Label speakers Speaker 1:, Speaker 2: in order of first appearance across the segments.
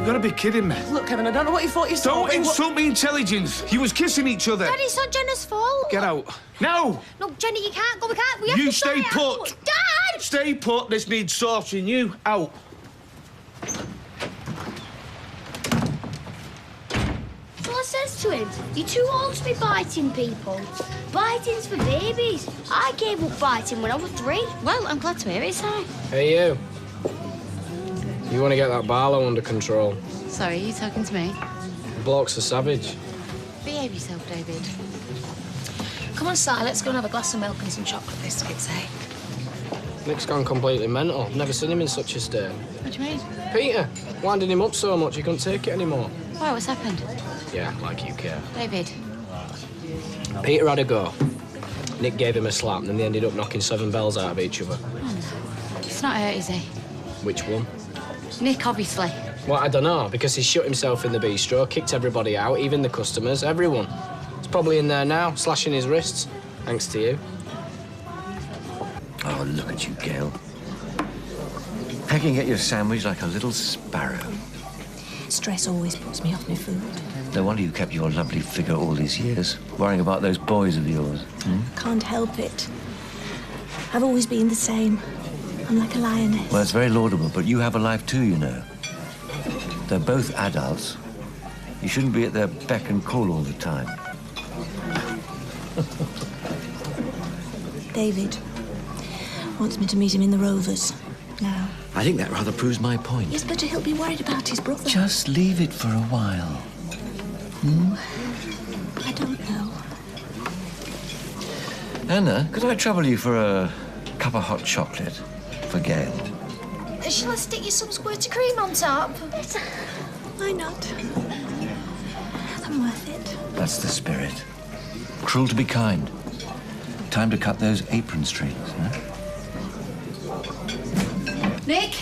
Speaker 1: You've got to be kidding me.
Speaker 2: Look, Kevin, I don't know what you thought you saw.
Speaker 1: Don't insult me intelligence. You was kissing each other.
Speaker 3: Dad, it's not Jenna's fault.
Speaker 1: Get out. No!
Speaker 3: No, Jenna, you can't go. We have
Speaker 1: You
Speaker 3: to
Speaker 1: stay
Speaker 3: sort it
Speaker 1: put.
Speaker 3: out. Dad!
Speaker 1: Stay put. This needs sorting. You out.
Speaker 3: So I says to him, you're too old to be biting people. Biting's for babies. I gave up biting when I was 3.
Speaker 4: Well, I'm glad to hear it, Si.
Speaker 5: Hey, you. You want to get that Barlow under control.
Speaker 4: Sorry, are you talking to me?
Speaker 5: The bloke's a savage.
Speaker 4: Behave yourself, David.
Speaker 2: Come on, Si, let's go and have a glass of milk and some chocolate biscuits, eh?
Speaker 5: Nick's gone completely mental. Never seen him in such a state.
Speaker 4: What do you mean?
Speaker 5: Peter, winding him up so much he couldn't take it anymore.
Speaker 4: Why, what's happened?
Speaker 5: Yeah, like you care.
Speaker 4: David.
Speaker 5: Peter had a go. Nick gave him a slap, and then they ended up knocking 7 bells out of each other.
Speaker 4: He's not hurt, is he?
Speaker 5: Which one?
Speaker 4: Nick, obviously.
Speaker 5: Well, I don't know, because he shut himself in the bistro, kicked everybody out, even the customers, everyone. He's probably in there now, slashing his wrists, thanks to you.
Speaker 6: Oh, look at you, Gail. Pecking at your sandwich like a little sparrow.
Speaker 7: Stress always puts me off my food.
Speaker 6: No wonder you kept your lovely figure all these years, worrying about those boys of yours.
Speaker 7: Can't help it. I've always been the same. I'm like a lioness.
Speaker 6: Well, it's very laudable, but you have a life too, you know. They're both adults. You shouldn't be at their beck and call all the time.
Speaker 7: David wants me to meet him in the Rovers now.
Speaker 6: I think that rather proves my point.
Speaker 7: Yes, but he'll be worried about his brother.
Speaker 6: Just leave it for a while.
Speaker 7: I don't know.
Speaker 6: Anna, could I trouble you for a cup of hot chocolate for Gail?
Speaker 3: Shall I stick you some squirty cream on top?
Speaker 7: Why not? I'm worth it.
Speaker 6: That's the spirit. Cruel to be kind. Time to cut those apron strings, huh?
Speaker 4: Nick?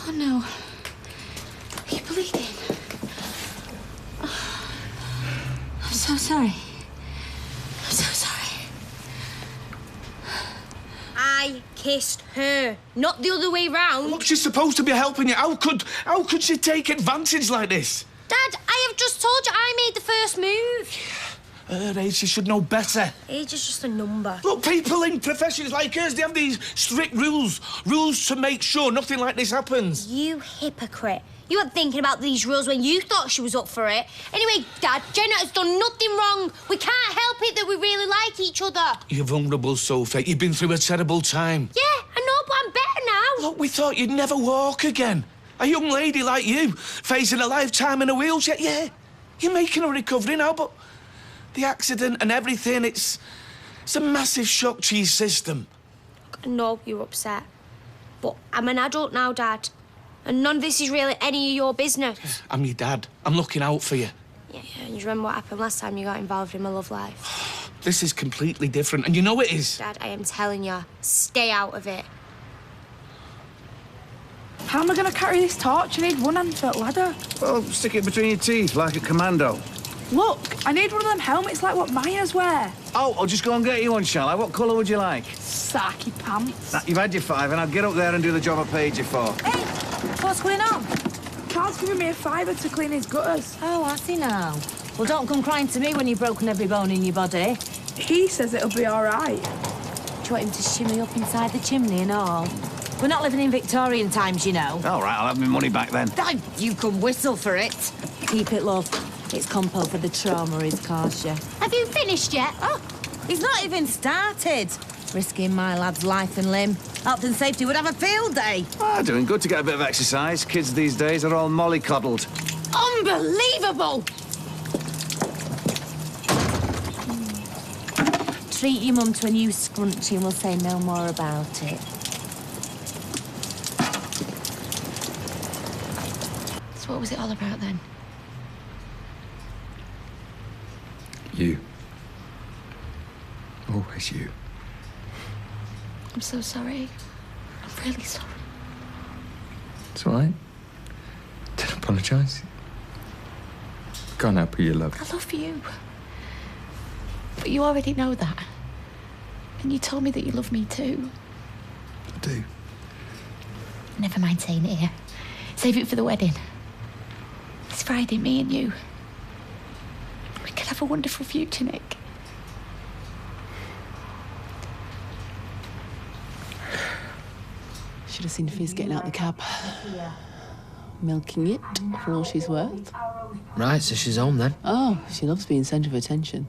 Speaker 4: Oh, no. Are you bleeding? Oh, I'm so sorry. I'm so sorry.
Speaker 3: I kissed her, not the other way round.
Speaker 1: Look, she's supposed to be helping you. How could she take advantage like this?
Speaker 3: Dad, I have just told you I made the first move.
Speaker 1: Her age, she should know better.
Speaker 3: Age is just a number.
Speaker 1: Look, people in professions like hers, they have these strict rules to make sure nothing like this happens.
Speaker 3: You hypocrite. You weren't thinking about these rules when you thought she was up for it. Anyway, Dad, Jenna has done nothing wrong. We can't help it that we really like each other.
Speaker 1: You're vulnerable, Sophie. You've been through a terrible time.
Speaker 3: Yeah, I know, but I'm better now.
Speaker 1: Look, we thought you'd never walk again. A young lady like you, facing a lifetime in a wheelchair. Yeah, you're making a recovery now, but the accident and everything, it's a massive shock to your system.
Speaker 3: I know you're upset, but I'm an adult now, Dad. And none of this is really any of your business.
Speaker 1: I'm your dad. I'm looking out for you.
Speaker 3: Yeah, you remember what happened last time you got involved in my love life?
Speaker 1: This is completely different, and you know it is.
Speaker 3: Dad, I am telling you, stay out of it.
Speaker 2: How am I going to carry this torch? I need one hand for a ladder.
Speaker 8: Well, stick it between your teeth like a commando.
Speaker 2: Look, I need one of them helmets like what Myers wear.
Speaker 8: Oh, I'll just go and get you one, shall I? What colour would you like?
Speaker 2: Sarky pants.
Speaker 8: Nah, you've had your 5 and I'll get up there and do the job I paid you for.
Speaker 4: Hey, what's going on?
Speaker 2: Carl's giving me a £5 to clean his gutters.
Speaker 4: Oh, I see now. Well, don't come crying to me when you've broken every bone in your body.
Speaker 2: He says it'll be all right.
Speaker 4: Do you want him to shimmy up inside the chimney and all? We're not living in Victorian times, you know.
Speaker 8: All right, I'll have my money back then.
Speaker 4: You can whistle for it. Keep it, love. It's compo for the trauma he's caused you.
Speaker 3: Have you finished yet?
Speaker 4: Oh, he's not even started. Risking my lad's life and limb. Health and safety would have a field day.
Speaker 8: Ah, doing good to get a bit of exercise. Kids these days are all mollycoddled.
Speaker 4: Unbelievable! Treat your mum to a new scrunchie and we'll say no more about it. So what was it all about then?
Speaker 6: You. Always you.
Speaker 4: I'm so sorry. I'm really sorry.
Speaker 6: It's all right. Don't apologise. Go on now, put your love.
Speaker 4: I love you.
Speaker 9: But you already know that. And you told me that you love me too.
Speaker 1: I do.
Speaker 9: Never mind saying it here. Save it for the wedding. It's Friday, me and you. We could have a wonderful future, Nick.
Speaker 10: Should have seen Fizz getting out the cab. Milking it for all she's worth.
Speaker 5: Right, so she's home then.
Speaker 10: Oh, she loves being centre of attention.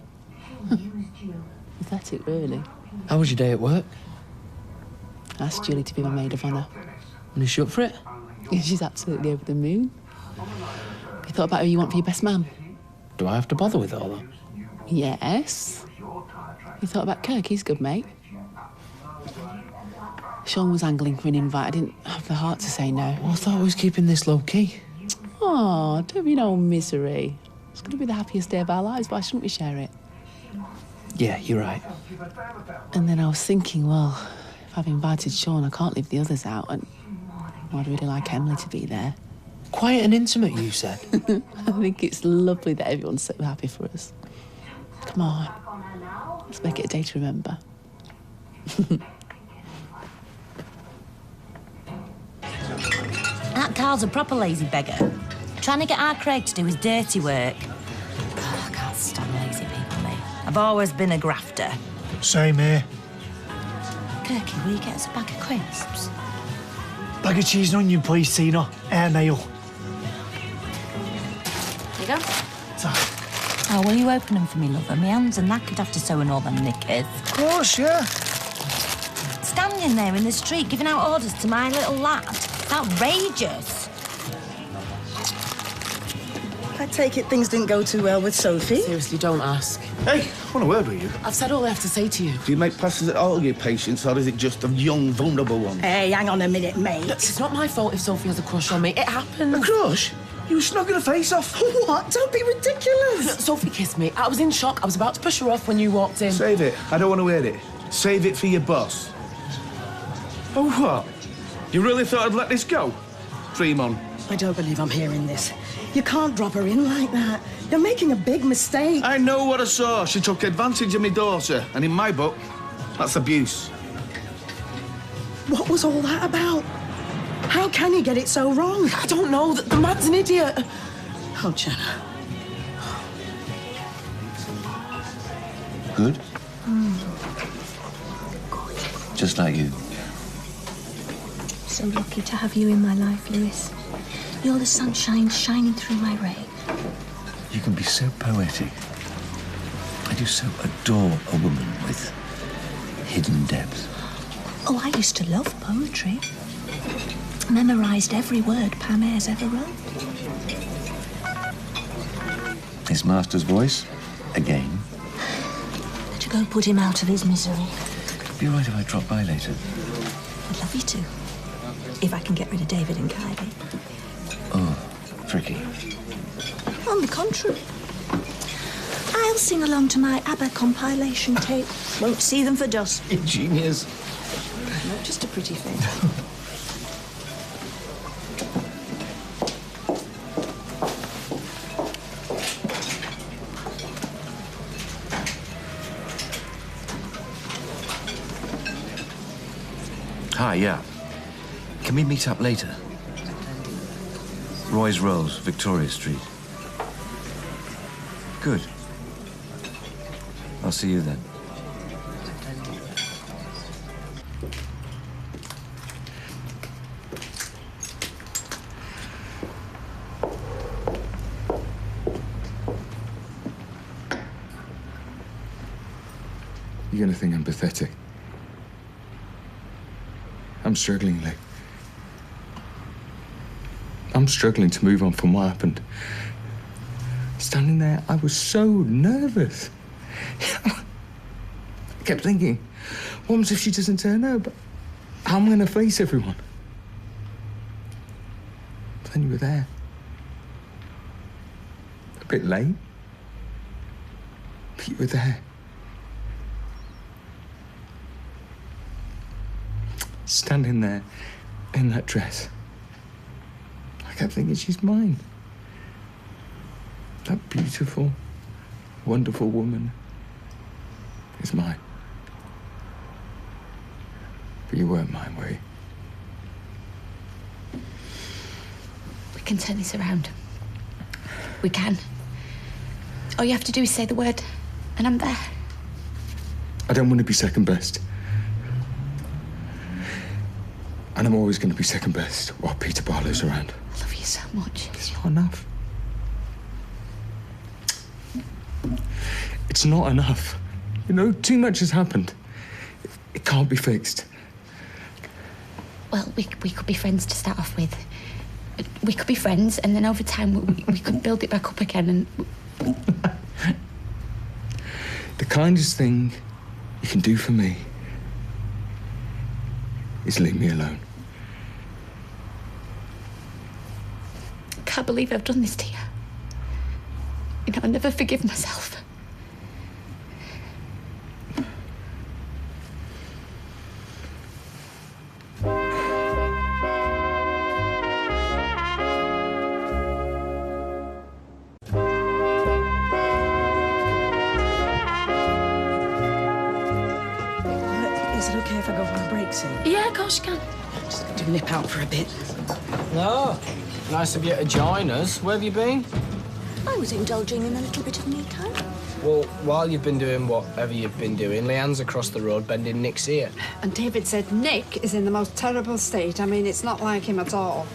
Speaker 10: Pathetic, really.
Speaker 5: How was your day at work?
Speaker 10: I asked Julie to be my maid of honour.
Speaker 5: And is she up for it?
Speaker 10: Yeah, she's absolutely over the moon. You thought about who you want for your best man?
Speaker 5: Do I have to bother with all that?
Speaker 10: Yes. You thought about Kirk? He's good, mate. Sean was angling for an invite. I didn't have the heart to say no.
Speaker 5: Well, I thought I was keeping this low-key.
Speaker 10: Oh, don't be no misery. It's going to be the happiest day of our lives. Why shouldn't we share it?
Speaker 5: Yeah, you're right.
Speaker 10: And then I was thinking, well, if I've invited Sean, I can't leave the others out. And I'd really like Emily to be there.
Speaker 5: Quiet and intimate, you said.
Speaker 10: I think it's lovely that everyone's so happy for us. Come on. Let's make it a day to remember.
Speaker 4: That Carl's a proper lazy beggar. Trying to get our Craig to do his dirty work. Oh, I can't stand lazy people, mate. I've always been a grafter.
Speaker 11: Same here.
Speaker 4: Kirky, will you get us a bag of crisps?
Speaker 11: Bag of cheese and onion, please, Tina. Air nail.
Speaker 2: Here you go.
Speaker 11: So,
Speaker 4: Oh, will you open them for me, lover? My hands are knackered after sewing all them knickers.
Speaker 11: of course, yeah.
Speaker 4: Standing there in the street giving out orders to my little lad. It's outrageous.
Speaker 12: I take it things didn't go too well with Sophie.
Speaker 13: Seriously, don't ask.
Speaker 1: Hey, I want a word with you.
Speaker 13: I've said all I have to say to you.
Speaker 1: Do you make passes at all your patients, or is it just a young, vulnerable one?
Speaker 12: Hey, hang on a minute, mate.
Speaker 13: Look, it's not my fault if Sophie has a crush on me. It happens.
Speaker 1: A crush? You were snogging her face off.
Speaker 12: What? Don't be ridiculous.
Speaker 13: Look, Sophie kissed me. I was in shock. I was about to push her off when you walked in.
Speaker 1: Save it. I don't want to hear it. Save it for your boss. Oh, what? You really thought I'd let this go? Dream on.
Speaker 12: I don't believe I'm hearing this. You can't drop her in like that. You're making a big mistake.
Speaker 1: I know what I saw. She took advantage of my daughter, and in my book, that's abuse.
Speaker 12: What was all that about? How can you get it so wrong?
Speaker 13: I don't know. The man's an idiot.
Speaker 12: Oh, Jenna.
Speaker 6: Good? Just like you.
Speaker 7: So lucky to have you in my life, Lewis. You're the sunshine shining through my rain.
Speaker 6: You can be so poetic. I do so adore a woman with hidden depth.
Speaker 7: Oh, I used to love poetry. Memorised every word Pam Ayres ever wrote.
Speaker 6: His master's voice, again.
Speaker 7: To go put him out of his misery.
Speaker 6: Be all right if I drop by later.
Speaker 7: I'd love you to. If I can get rid of David and Kylie.
Speaker 6: Oh, tricky.
Speaker 7: On the contrary. I'll sing along to my ABBA compilation tape. Won't see them for dust.
Speaker 6: Ingenious.
Speaker 7: Not just a pretty thing.
Speaker 6: Hi, yeah. Can we meet up later? Roy's Rolls, Victoria Street. Good. I'll see you then.
Speaker 14: You're gonna think I'm pathetic. I'm struggling, Lee. I'm struggling to move on from what happened. Standing there, I was so nervous. I kept thinking, what happens if she doesn't turn up? How am I gonna face everyone? But then you were there. A bit late, but you were there. Standing there in that dress, I kept thinking, she's mine. That beautiful, wonderful woman. is mine. But you weren't mine, were you?
Speaker 9: We can turn this around. We can. All you have to do is say the word, and I'm there.
Speaker 14: I don't want to be second best. And I'm always going to be second best while Peter Barlow's around.
Speaker 9: I love you so much.
Speaker 14: It's not enough. It's not enough. You know, too much has happened. It can't be fixed.
Speaker 9: Well, we could be friends to start off with. We could be friends, and then over time we could build it back up again and...
Speaker 14: The kindest thing you can do for me is leave me alone.
Speaker 9: I can't believe I've done this to you. You know, I never forgive myself.
Speaker 12: Is it okay if I go for a break soon?
Speaker 2: Yeah, of course you can.
Speaker 12: Just going to nip out for a bit.
Speaker 5: No. Nice of you to join us. Where have you been?
Speaker 7: I was indulging in a little bit of me time.
Speaker 5: Well, while you've been doing whatever you've been doing, Leanne's across the road bending Nick's ear.
Speaker 15: And David said Nick is in the most terrible state. I mean, it's not like him at all.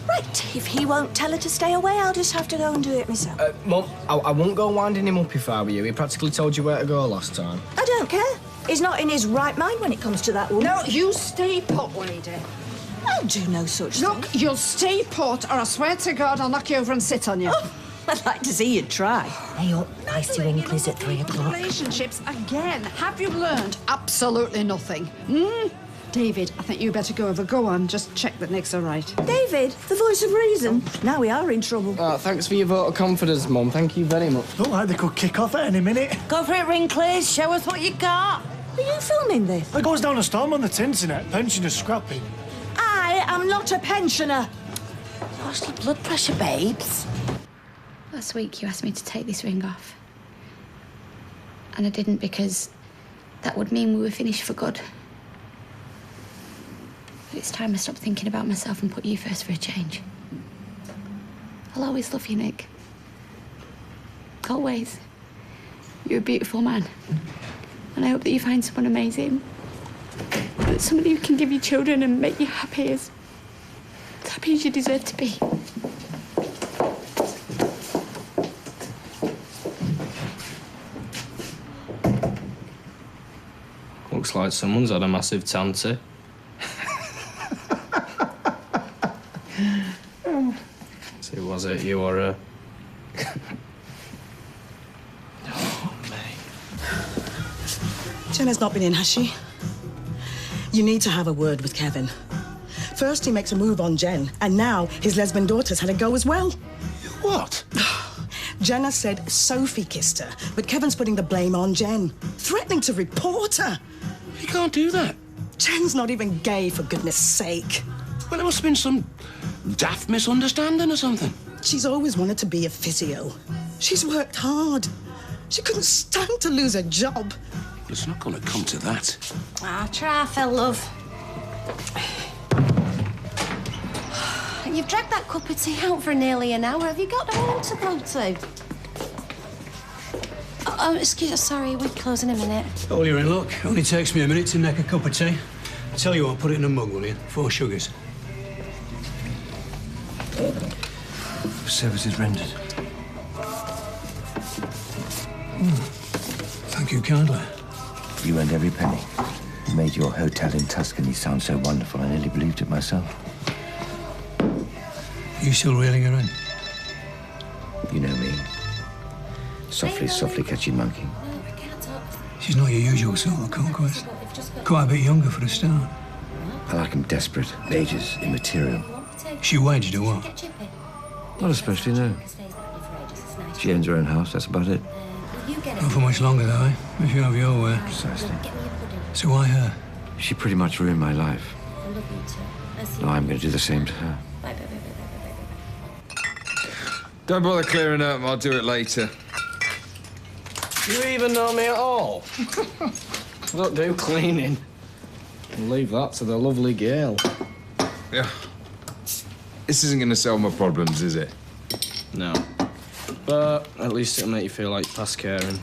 Speaker 7: Right, if he won't tell her to stay away, I'll just have to go and do it myself.
Speaker 5: Mum, I won't go winding him up if I were you. He practically told you where to go last time.
Speaker 7: I don't care. He's not in his right mind when it comes to that woman.
Speaker 15: No, you stay put, lady.
Speaker 7: I'll do no such thing.
Speaker 15: Look, you'll stay put, or I swear to God I'll knock you over and sit on you.
Speaker 7: Oh, I'd like to see you try.
Speaker 4: Hey up, nice to Inkley's at 3 o'clock.
Speaker 15: Relationships again. Have you learned absolutely nothing? David, I think you better go over. Go on, just check that Nick's all right.
Speaker 7: David, the voice of reason. Now we are in trouble.
Speaker 5: Thanks for your vote of confidence, Mum. Thank you very much.
Speaker 11: Look like they could kick off at any minute.
Speaker 4: Go for it, Wrinklies. Show us what you got.
Speaker 7: Are you filming this?
Speaker 11: It goes down a storm on the internet. Pensioners scrapping.
Speaker 7: I am not a pensioner.
Speaker 4: Lost your blood pressure, babes.
Speaker 9: Last week you asked me to take this ring off. And I didn't because that would mean we were finished for good. But it's time I stopped thinking about myself and put you first for a change. I'll always love you, Nick. Always. You're a beautiful man. And I hope that you find someone amazing. That somebody who can give you children and make you happy as you deserve to be.
Speaker 5: Looks like someone's had a massive tanty. So was it you or her?
Speaker 12: Jenna's not been in, has she? You need to have a word with Kevin. First, he makes a move on Jen, and now his lesbian daughter's had a go as well.
Speaker 1: What?
Speaker 12: Jenna said Sophie kissed her, but Kevin's putting the blame on Jen, threatening to report her.
Speaker 1: You can't do that.
Speaker 12: Jen's not even gay, for goodness sake.
Speaker 1: Well, there must have been some daft misunderstanding or something.
Speaker 12: She's always wanted to be a physio. She's worked hard. She couldn't stand to lose her job.
Speaker 1: It's not going to come to that.
Speaker 3: Try, fell, love. You've dragged that cup of tea out for nearly an hour. Have you got home to go to? Excuse us, sorry, we're closing in a minute.
Speaker 16: Oh, you're in luck. Only takes me a minute to make a cup of tea. I tell you what, put it in a mug, will you? 4 sugars.
Speaker 6: Services rendered.
Speaker 16: Thank you kindly.
Speaker 6: You earned every penny. You made your hotel in Tuscany sound so wonderful, I nearly believed it myself.
Speaker 16: Are you still reeling her in?
Speaker 6: You know me. Softly, softly catching monkey.
Speaker 16: She's not your usual sort of conquest. Quite a bit younger for a start.
Speaker 6: I like him desperate, ages, immaterial.
Speaker 16: She waged or what?
Speaker 6: Not especially, no. She owns her own house, that's about it.
Speaker 16: Not for much longer, though, eh? If you have your way.
Speaker 6: Precisely.
Speaker 16: So why her?
Speaker 6: She pretty much ruined my life. Now I'm going to do the same to her.
Speaker 14: Don't bother clearing up, I'll do it later.
Speaker 5: You even know me at all? I don't do cleaning. I'll leave that to the lovely girl.
Speaker 14: Yeah. This isn't going to solve my problems, is it?
Speaker 5: No. But at least it'll make you feel like past caring.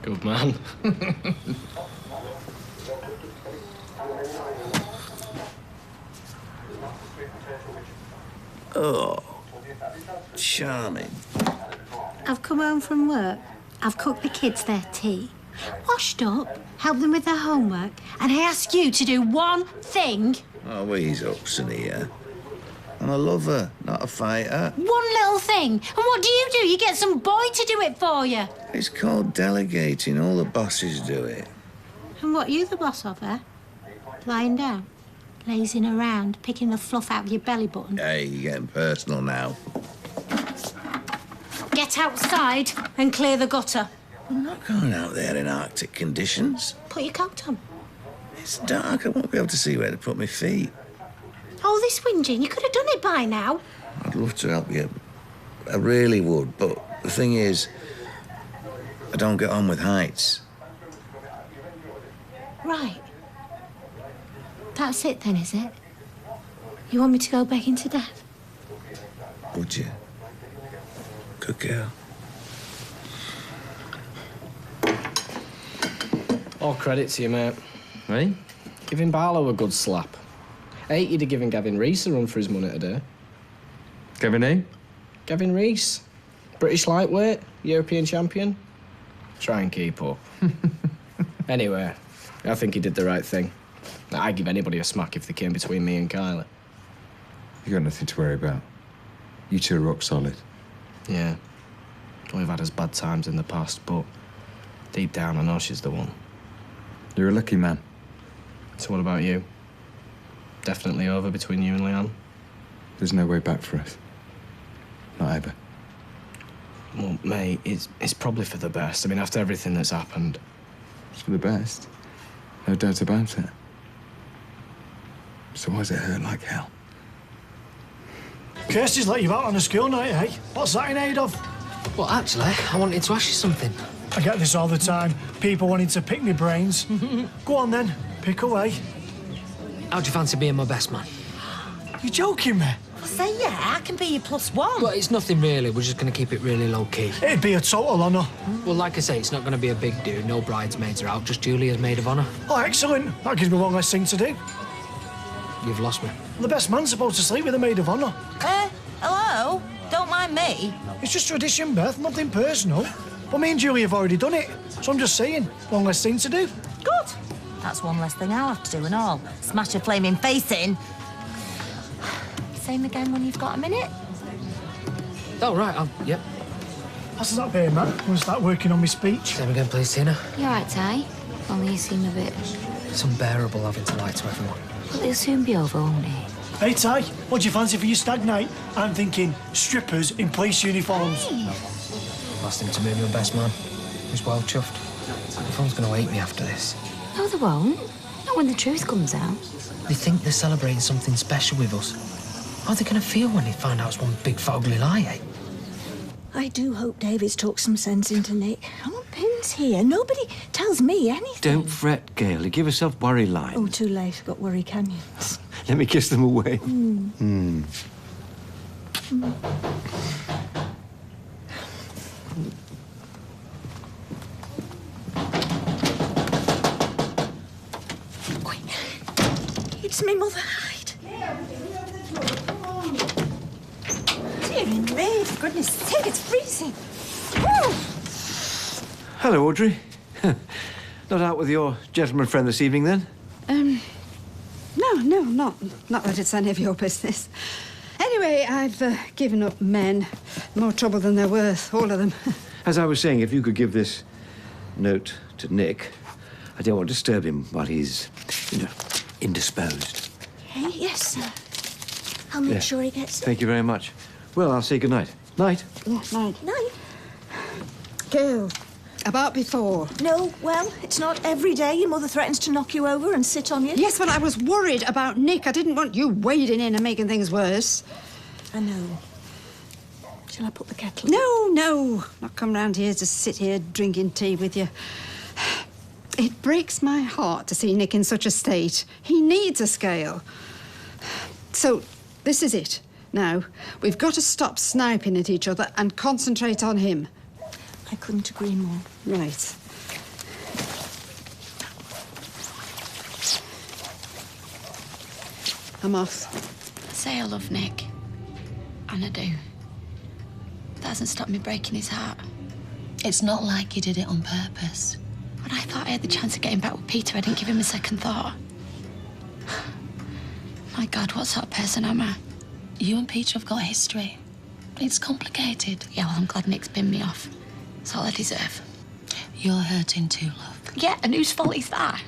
Speaker 5: Good man.
Speaker 6: Oh, charming.
Speaker 3: I've come home from work. I've cooked the kids their tea, washed up, helped them with their homework, and I ask you to do one thing.
Speaker 6: Oh, well, ease up, Sonia. I'm a lover, not a fighter.
Speaker 3: One little thing. And what do? You get some boy to do it for you.
Speaker 6: It's called delegating. All the bosses do it.
Speaker 3: And what, you the boss of, eh? Lying down, lazing around, picking the fluff out of your belly button.
Speaker 6: Hey, you're getting personal now.
Speaker 3: Get outside and clear the gutter.
Speaker 6: I'm not going out there in Arctic conditions.
Speaker 3: Put your coat on.
Speaker 6: It's dark. I won't be able to see where to put my feet.
Speaker 3: Oh, this whinging, you could have done it by now.
Speaker 6: I'd love to help you. I really would, but the thing is, I don't get on with heights.
Speaker 3: Right. That's it then, is it? You want me to go begging to Dad?
Speaker 6: Would you? Good girl.
Speaker 5: All credit to you, mate.
Speaker 14: Hey?
Speaker 5: Giving Barlow a good slap. I hate you'd have given Gavin Rees a run for his money today.
Speaker 14: Gavin A?
Speaker 5: Gavin Rees. British lightweight, European champion. Try and keep up. Anyway, I think he did the right thing. I'd give anybody a smack if they came between me and Kylie.
Speaker 14: You got nothing to worry about. You two are rock solid.
Speaker 5: Yeah. We've had us bad times in the past, but deep down I know she's the one.
Speaker 14: You're a lucky man.
Speaker 5: So what about you? Definitely over between you and Leanne?
Speaker 14: There's no way back for us. Not ever.
Speaker 5: Well, mate, it's probably for the best. I mean, after everything that's happened.
Speaker 14: It's for the best. No doubt about it. So why does it hurt like hell?
Speaker 11: Kirsty's let you out on a school night, eh? What's that in aid of?
Speaker 17: Well, actually, I wanted to ask you something.
Speaker 11: I get this all the time. People wanting to pick me brains. Go on then, pick away.
Speaker 17: How'd you fancy being my best man?
Speaker 11: You joking, mate?
Speaker 4: Well, say yeah, I can be your +1.
Speaker 17: Well, it's nothing really. We're just going to keep it really low-key.
Speaker 11: It'd be a total honour.
Speaker 17: Well, like I say, it's not going to be a big do. No bridesmaids are out, just Julia's maid of honour.
Speaker 11: Oh, excellent. That gives me one less thing to do.
Speaker 17: You've lost me.
Speaker 11: The best man's supposed to sleep with a maid of honour.
Speaker 4: Hello? Don't mind me.
Speaker 11: It's just tradition, Beth, nothing personal. But me and Julie have already done it, so I'm just saying, one less thing to do.
Speaker 4: Good. That's one less thing I'll have to do and all. Smash a flaming face in. Same again when you've got a minute.
Speaker 17: Oh, right. Yep.
Speaker 11: How's that being, man? I'm going to start working on my speech.
Speaker 17: Same again, please, Tina.
Speaker 2: You all right, Ty? Only you seem a bit...
Speaker 17: It's unbearable having to lie to everyone.
Speaker 2: Well, it'll soon be over, won't it?
Speaker 11: Hey, Ty, what do you fancy for your stag night? I'm thinking strippers in police uniforms.
Speaker 2: Hey.
Speaker 17: Last thing to move my best man. He's well chuffed. Everyone's going to hate me after this.
Speaker 2: No, they won't. Not when the truth comes out.
Speaker 17: They think they're celebrating something special with us. How are they going to feel when they find out it's one big fat ugly lie, eh?
Speaker 7: I do hope David's talked some sense into Nick. I'm on pins here. Nobody tells me anything.
Speaker 6: Don't fret, Gail. You give yourself worry lines.
Speaker 7: Oh, too late. Got worry canyons.
Speaker 6: Let me kiss them away.
Speaker 7: Quick. It's me, Mother Hyde. Dear me, for goodness sake, it's freezing. Woo!
Speaker 6: Hello, Audrey. Not out with your gentleman friend this evening, then?
Speaker 15: No, not that it's any of your business. Anyway, I've given up men. More trouble than they're worth, all of them.
Speaker 6: As I was saying, if you could give this note to Nick, I don't want to disturb him while he's, indisposed.
Speaker 7: Hey, yes, sir. I'll make sure he gets it.
Speaker 6: Thank you very much. Well, I'll say good night. Night.
Speaker 15: Yeah, night.
Speaker 7: Night.
Speaker 15: Gail, About before?
Speaker 7: No, well, it's not every day your mother threatens to knock you over and sit on you.
Speaker 15: Yes, but I was worried about Nick. I didn't want you wading in and making things worse.
Speaker 7: I know. Shall I put the kettle?
Speaker 15: No. Not come round here to sit here drinking tea with you. It breaks my heart to see Nick in such a state. He needs a scale. So, this is it. Now, we've got to stop sniping at each other and concentrate on him.
Speaker 7: I couldn't agree more.
Speaker 15: Right. I'm off.
Speaker 9: I say I love Nick. And I do. That hasn't stopped me breaking his heart.
Speaker 4: It's not like you did it on purpose.
Speaker 9: When I thought I had the chance of getting back with Peter, I didn't give him a second thought. My God, what sort of person am I?
Speaker 4: You and Peter have got a history. It's complicated.
Speaker 9: Yeah, well, I'm glad Nick's binned me off. That's all I deserve.
Speaker 4: You're hurting too, love.
Speaker 9: Yeah, and whose fault is that?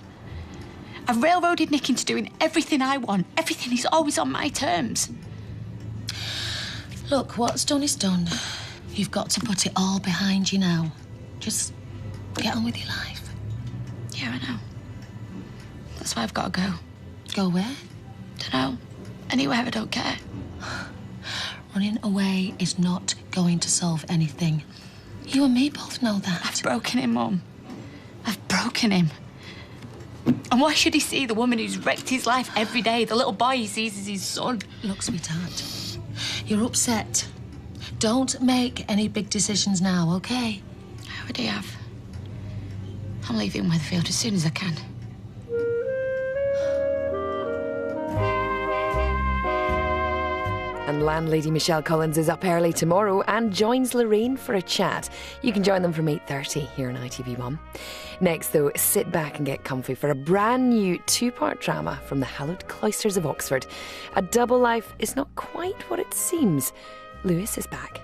Speaker 9: I've railroaded Nick into doing everything I want. Everything is always on my terms.
Speaker 4: Look, what's done is done. You've got to put it all behind you now. Just get on with your life.
Speaker 9: Yeah, I know. That's why I've got to go.
Speaker 4: Go where?
Speaker 9: Dunno. Anywhere, I don't care.
Speaker 4: Running away is not going to solve anything. You and me both know that.
Speaker 9: I've broken him, Mum. I've broken him. And why should he see the woman who's wrecked his life every day, the little boy he sees as his son?
Speaker 4: Look, sweetheart, you're upset. Don't make any big decisions now, okay?
Speaker 9: I already have. I'm leaving Weatherfield as soon as I can.
Speaker 18: And landlady Michelle Collins is up early tomorrow and joins Lorraine for a chat. You can join them from 8:30 here on ITV1. Next, though, sit back and get comfy for a brand new 2-part drama from the hallowed cloisters of Oxford. A double life is not quite what it seems. Lewis is back.